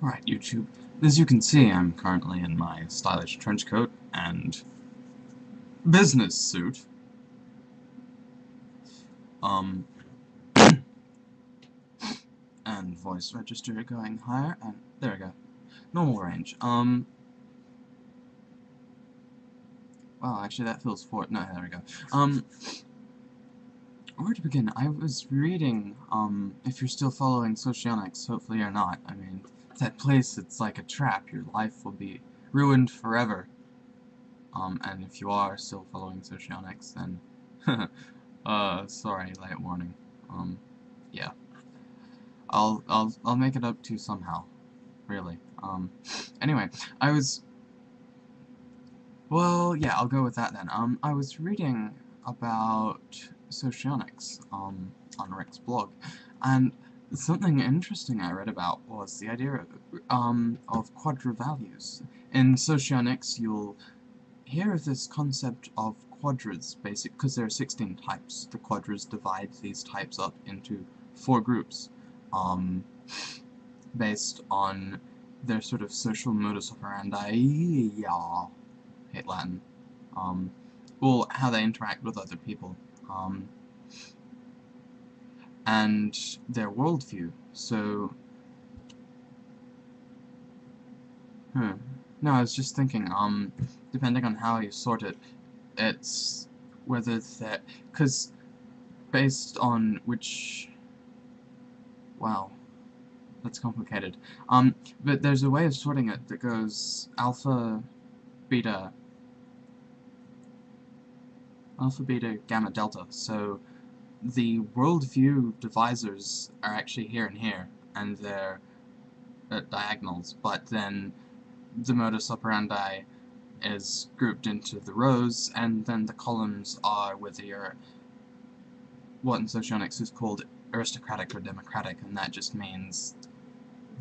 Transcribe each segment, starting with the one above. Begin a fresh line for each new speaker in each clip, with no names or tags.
Right, YouTube. As you can see, I'm currently in my stylish trench coat and business suit. Um, and voice register going higher, and there we go. Normal range. Well, actually that feels no, there we go. Where to begin? I was reading, if you're still following Socionics, hopefully you're not. I mean, that place, it's like a trap. Your life will be ruined forever. And if you are still following Socionics, then, sorry, light warning. Yeah. I'll make it up to you somehow. Really. Anyway, I was... Well, yeah, I'll go with that then. I was reading about Socionics, on Rick's blog, and something interesting I read about was the idea of Quadra values. In Socionics, you'll hear of this concept of quadras, because there are 16 types. The quadras divide these types up into 4 groups, based on their sort of social modus operandi, yeah, hate Latin, well, how they interact with other people, and their worldview. So, no, I was just thinking, depending on how you sort it, it's whether that, because based on which, wow, that's complicated, but there's a way of sorting it that goes alpha, beta, gamma, delta, so the worldview divisors are actually here and here, and they're at diagonals, but then the modus operandi is grouped into the rows, and then the columns are whether you're what in Socionics is called aristocratic or democratic, and that just means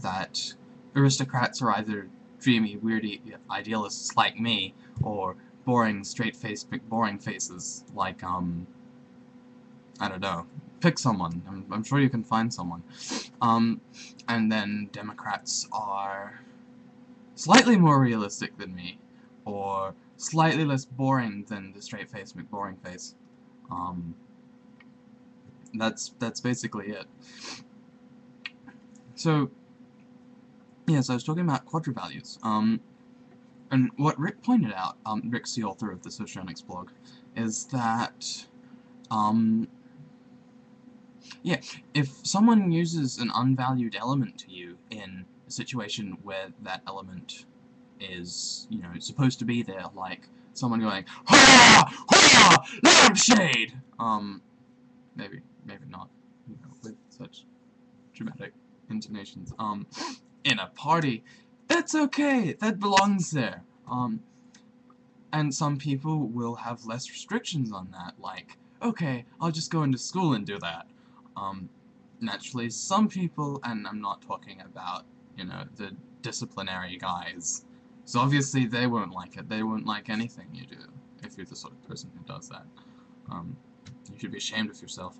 that aristocrats are either dreamy, weirdy idealists like me, or boring, straight-faced, boring faces like, I don't know. Pick someone. I'm sure you can find someone. And then Democrats are slightly more realistic than me, or slightly less boring than the straight-faced McBoring face. That's basically it. So, yes, I was talking about quadra values. And what Rick pointed out, Rick's the author of the Socionics blog, is that, yeah, if someone uses an unvalued element to you in a situation where that element is, you know, supposed to be there, like someone going, "Ha! Ha! Lampshade!" Maybe not, you know, with such dramatic intonations, in a party, that's okay, that belongs there, and some people will have less restrictions on that, like, okay, I'll just go into school and do that. Naturally, some people, and I'm not talking about, you know, the disciplinary guys, so obviously they won't like it, they won't like anything you do, if you're the sort of person who does that. You should be ashamed of yourself.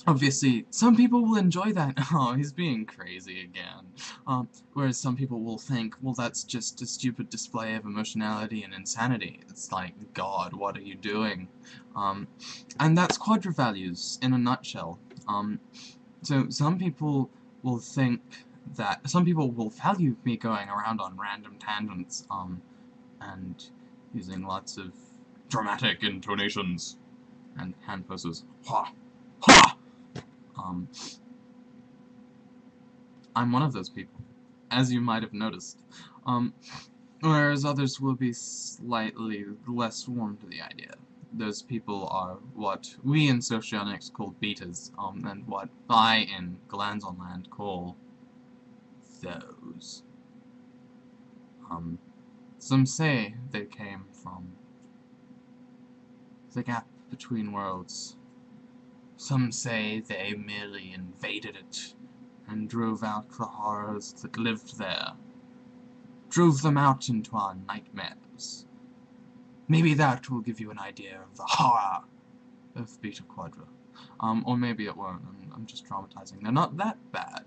Obviously, some people will enjoy that. Oh, he's being crazy again. Whereas some people will think, well, that's just a stupid display of emotionality and insanity. It's like, God, what are you doing? And that's quadra values in a nutshell. So some people will think that, some people will value me going around on random tangents, and using lots of dramatic intonations and hand poses. Ha! Ha! I'm one of those people, as you might have noticed. Whereas others will be slightly less warm to the idea. Those people are what we in Socionics call betas, and what I in Gulanzon land call those. Some say they came from the gap between worlds. Some say they merely invaded it and drove out the horrors that lived there. Drove them out into our nightmares. Maybe that will give you an idea of the horror of Beta Quadra. Or maybe it won't, I'm just dramatizing. They're not that bad.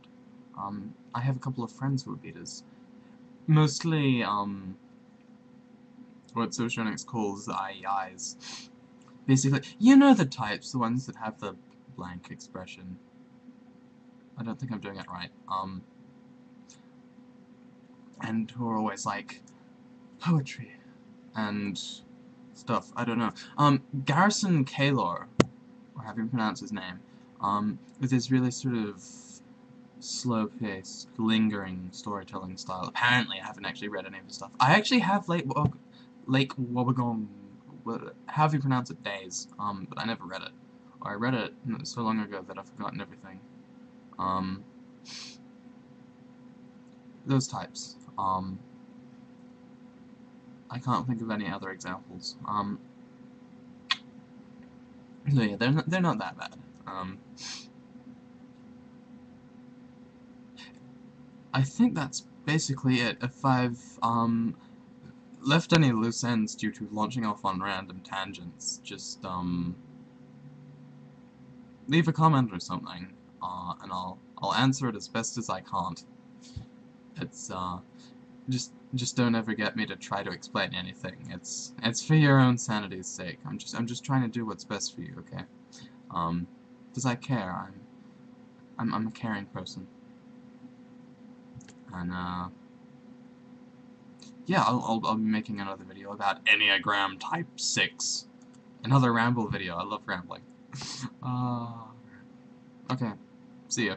I have a couple of friends who are betas. Mostly, what Socionics calls the IEIs. Basically, you know the types, the ones that have the blank expression. I don't think I'm doing it right. And who are always like, poetry, and stuff, I don't know. Garrison Kaylor, or however you pronounce his name, with his really sort of slow-paced, lingering storytelling style. Apparently, I haven't actually read any of his stuff. I actually have Lake Wobegon, however you pronounce it, Days, but I never read it. Or I read it, and it was so long ago that I've forgotten everything. Those types. I can't think of any other examples. So yeah, they're not that bad. I think that's basically it. If I've left any loose ends due to launching off on random tangents, just leave a comment or something, and I'll answer it as best as I can't. It's just don't ever get me to try to explain anything. It's for your own sanity's sake. I'm just trying to do what's best for you, okay? Because I care. I'm a caring person. And yeah, I'll be making another video about Enneagram Type 6. Another ramble video. I love rambling. Okay. See ya.